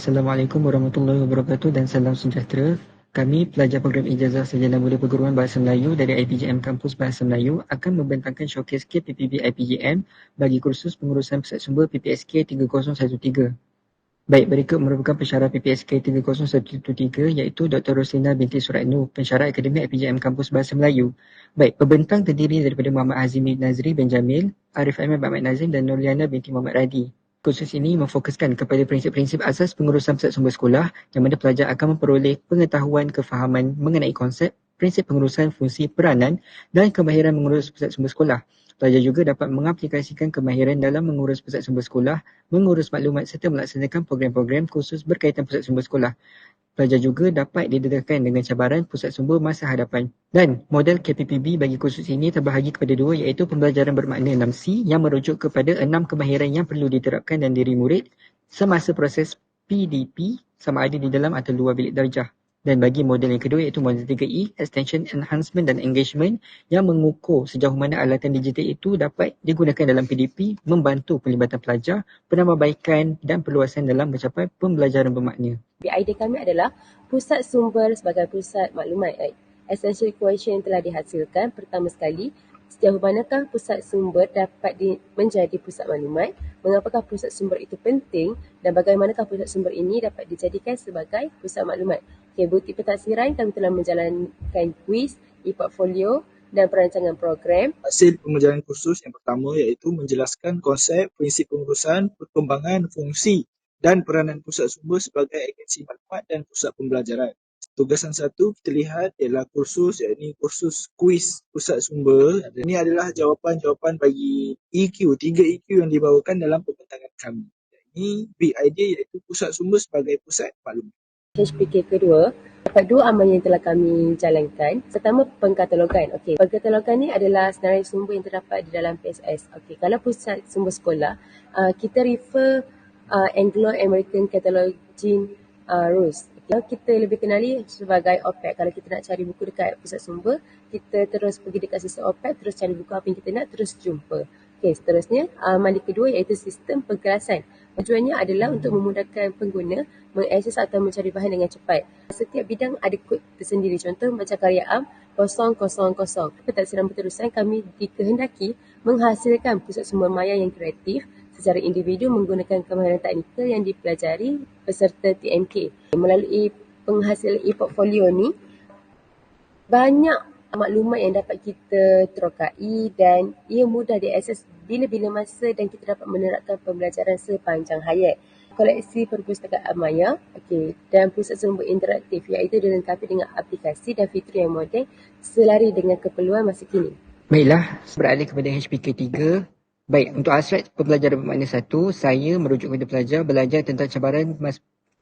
Assalamualaikum warahmatullahi wabarakatuh dan salam sejahtera. Kami, pelajar program Ijazah Sarjana Muda Perguruan Bahasa Melayu dari IPJM Kampus Bahasa Melayu akan membentangkan showcase PPB IPJM bagi kursus pengurusan pusat sumber PPSK 3013. Baik, berikut merupakan pensyarah PPSK 3013 iaitu Dr. Roslina binti Suratno, pensyarah akademik IPJM Kampus Bahasa Melayu. Baik, pembentang terdiri daripada Muhammad Hazimi Nazri bin Jamil, Arif Ahmad Muhammad Nazim dan Nurliana binti Muhammad Radi. Kursus ini memfokuskan kepada prinsip-prinsip asas pengurusan pusat sumber sekolah yang mana pelajar akan memperoleh pengetahuan kefahaman mengenai konsep, prinsip pengurusan fungsi peranan dan kemahiran mengurus pusat sumber sekolah. Pelajar juga dapat mengaplikasikan kemahiran dalam mengurus pusat sumber sekolah, mengurus maklumat serta melaksanakan program-program khusus berkaitan pusat sumber sekolah. Pelajar juga dapat didedahkan dengan cabaran pusat sumber masa hadapan. Dan model KPPB bagi kursus ini terbahagi kepada dua iaitu pembelajaran bermakna 6C yang merujuk kepada 6 kemahiran yang perlu diterapkan dan diri murid semasa proses PDP sama ada di dalam atau luar bilik darjah. Dan bagi model yang kedua iaitu model 3E, Extension, Enhancement dan Engagement yang mengukur sejauh mana alatan digital itu dapat digunakan dalam PDP membantu pelibatan pelajar, penambahbaikan dan perluasan dalam mencapai pembelajaran bermakna. Idea kami adalah pusat sumber sebagai pusat maklumat. Essential equation yang telah dihasilkan. Pertama sekali, sejauh manakah pusat sumber dapat menjadi pusat maklumat, mengapakah pusat sumber itu penting dan bagaimanakah pusat sumber ini dapat dijadikan sebagai pusat maklumat. Bukti pentaksiran, kami telah menjalankan kuis, e-portfolio dan perancangan program. Hasil pengajaran kursus yang pertama iaitu menjelaskan konsep, prinsip pengurusan, perkembangan, fungsi dan peranan pusat sumber sebagai agensi maklumat dan pusat pembelajaran. Tugasan satu kita lihat ialah kursus, iaitu kursus kuis pusat sumber. Ini adalah jawapan-jawapan bagi EQ, 3 EQ yang dibawakan dalam pembentangan kami. Ini big idea iaitu pusat sumber sebagai pusat maklumat. HPK kedua, dapat dua amalan yang telah kami jalankan. Pertama, pengkatalogan. Pengkatalogan ni adalah senarai sumber yang terdapat di dalam PSS. Kalau pusat sumber sekolah, kita refer Anglo-American Cataloging Rules. Kalau kita lebih kenali sebagai OPEC. Kalau kita nak cari buku dekat pusat sumber, kita terus pergi dekat sistem OPEC, terus cari buku apa yang kita nak, terus jumpa. Seterusnya, amalan kedua iaitu sistem pengkelasan. Tujuannya adalah untuk memudahkan pengguna mengakses atau mencari bahan dengan cepat. Setiap bidang ada kod tersendiri. Contoh macam karya am 000. Pentaksiran berterusan, kami dikehendaki menghasilkan pusat sumber maya yang kreatif secara individu menggunakan kemahiran teknikal yang dipelajari peserta TMK. Melalui penghasilan e-portfolio ni, banyak maklumat yang dapat kita terokai dan ia mudah diakses bila-bila masa dan kita dapat menerapkan pembelajaran sepanjang hayat. Koleksi perpustakaan maya dan pusat sumber interaktif iaitu dilengkapi dengan aplikasi dan fitur yang moden selari dengan keperluan masa kini. Baiklah, beralih kepada HPK 3. Baik, untuk hasrat pembelajaran bermakna 1, saya merujuk kepada pelajar belajar tentang cabaran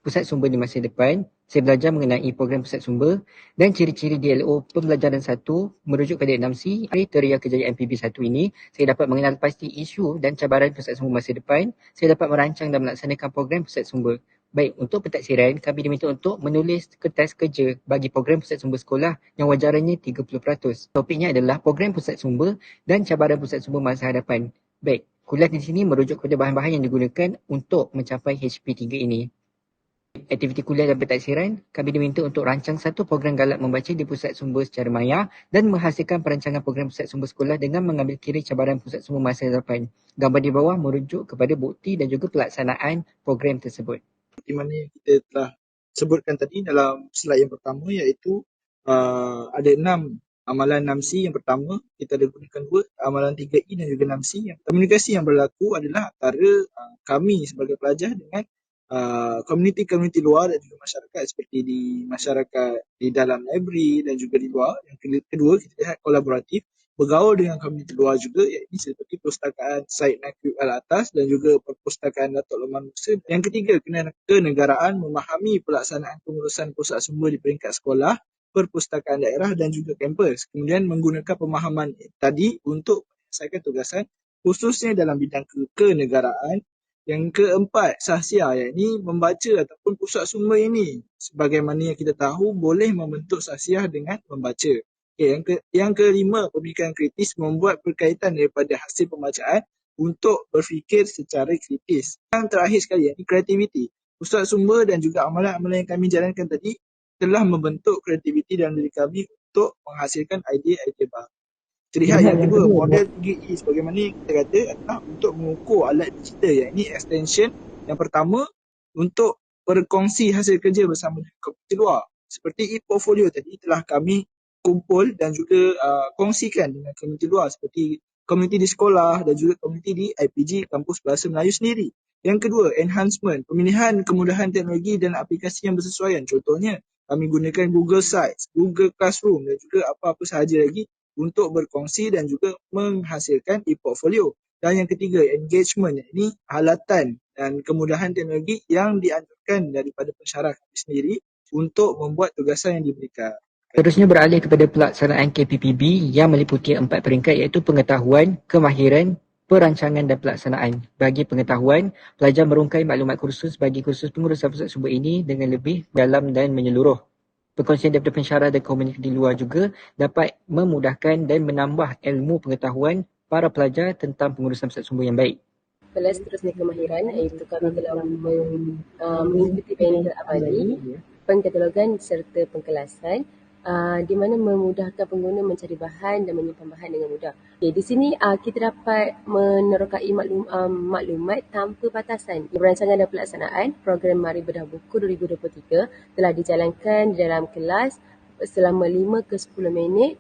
pusat sumber di masa depan. Saya belajar mengenai program pusat sumber dan ciri-ciri DLO pembelajaran 1 merujuk pada 6C. Kriteria kejayaan PB1 ini, saya dapat mengenal pasti isu dan cabaran pusat sumber masa depan. Saya dapat merancang dan melaksanakan program pusat sumber. Baik, untuk pentaksiran, kami diminta untuk menulis kertas kerja bagi program pusat sumber sekolah yang wajarannya 30%. Topiknya adalah program pusat sumber dan cabaran pusat sumber masa hadapan. Baik, kuliah di sini merujuk kepada bahan-bahan yang digunakan untuk mencapai HP3 ini. Aktiviti kuliah dan pentaksiran, kami diminta untuk rancang satu program galak membaca di pusat sumber secara maya dan menghasilkan perancangan program pusat sumber sekolah dengan mengambil kira cabaran pusat sumber masa hadapan. Gambar di bawah merujuk kepada bukti dan juga pelaksanaan program tersebut. Di mana yang kita telah sebutkan tadi dalam slide yang pertama iaitu ada 6 amalan 6C. Yang pertama, kita ada gunakan word, amalan 3E dan juga 6C. Komunikasi yang berlaku adalah antara kami sebagai pelajar dengan komuniti-komuniti luar dan juga masyarakat seperti di masyarakat di dalam library dan juga di luar. Yang kedua, kita lihat kolaboratif, bergaul dengan komuniti luar juga, iaitu seperti perpustakaan Syed Naqib Al-Atas dan juga perpustakaan Datuk Loman Musa. Yang ketiga, kenegaraan, memahami pelaksanaan pengurusan pusat sumber di peringkat sekolah, perpustakaan daerah dan juga kampus. Kemudian menggunakan pemahaman tadi untuk menyelesaikan tugasan khususnya dalam bidang kenegaraan. Yang keempat, sahsia, iaitu membaca ataupun pusat sumber ini. Sebagaimana yang kita tahu, boleh membentuk sahsia dengan membaca. Yang kelima, pemikiran kritis, membuat berkaitan daripada hasil pembacaan untuk berfikir secara kritis. Yang terakhir sekali, iaitu kreativiti, Pusat sumber dan juga amalan-amalan yang kami jalankan tadi telah membentuk kreativiti dalam diri kami untuk menghasilkan idea-idea baru. Terlihat yang kedua, model 3E sebagaimana yang kita kata adalah untuk mengukur alat digital, yang ini extension yang pertama untuk berkongsi hasil kerja bersama dengan komuniti luar. Seperti e-portfolio tadi telah kami kumpul dan juga kongsikan dengan komuniti luar seperti komuniti di sekolah dan juga komuniti di IPG Kampus Bahasa Melayu sendiri. Yang kedua, enhancement, pemilihan kemudahan teknologi dan aplikasi yang bersesuaian. Contohnya, kami gunakan Google Sites, Google Classroom dan juga apa-apa sahaja lagi untuk berkongsi dan juga menghasilkan e-portfolio. Dan yang ketiga, engagement. Ini halatan dan kemudahan teknologi yang dianjurkan daripada pensyarah kami sendiri untuk membuat tugasan yang diberikan. Seterusnya beralih kepada pelaksanaan KPPB yang meliputi 4 peringkat iaitu pengetahuan, kemahiran, perancangan dan pelaksanaan. Bagi pengetahuan, pelajar merungkai maklumat kursus bagi kursus pengurusan pusat sumber ini dengan lebih dalam dan menyeluruh. Perkongsian daripada pensyarah dan komuniti di luar juga dapat memudahkan dan menambah ilmu pengetahuan para pelajar tentang pengurusan pusat sumber yang baik. Kelas seterusnya kemahiran iaitu kami telah mengikuti bengkel abadi, pengkatalogan serta pengkelasan di mana memudahkan pengguna mencari bahan dan menyimpan bahan dengan mudah. Okay, di sini kita dapat menerokai maklumat tanpa batasan. Perancangan dan pelaksanaan program Mari Bedah Buku 2023 telah dijalankan di dalam kelas selama 5 ke 10 minit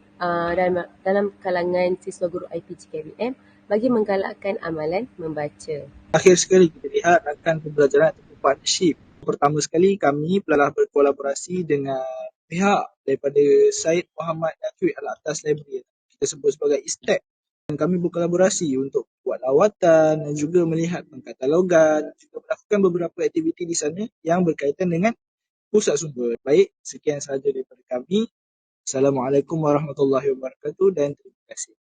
dalam kalangan siswa guru IPG KBM bagi menggalakkan amalan membaca. Akhir sekali kita lihat rakan pembelajaran atau partnership. Pertama sekali kami telah berkolaborasi dengan pihak daripada Syed Muhammad Naqwi Al-Atas Library, kita sebut sebagai ISTEC. Dan kami berkolaborasi untuk buat lawatan dan juga melihat pengkatalogan, juga melakukan beberapa aktiviti di sana yang berkaitan dengan pusat sumber. Baik, sekian sahaja daripada kami. Assalamualaikum warahmatullahi wabarakatuh dan terima kasih.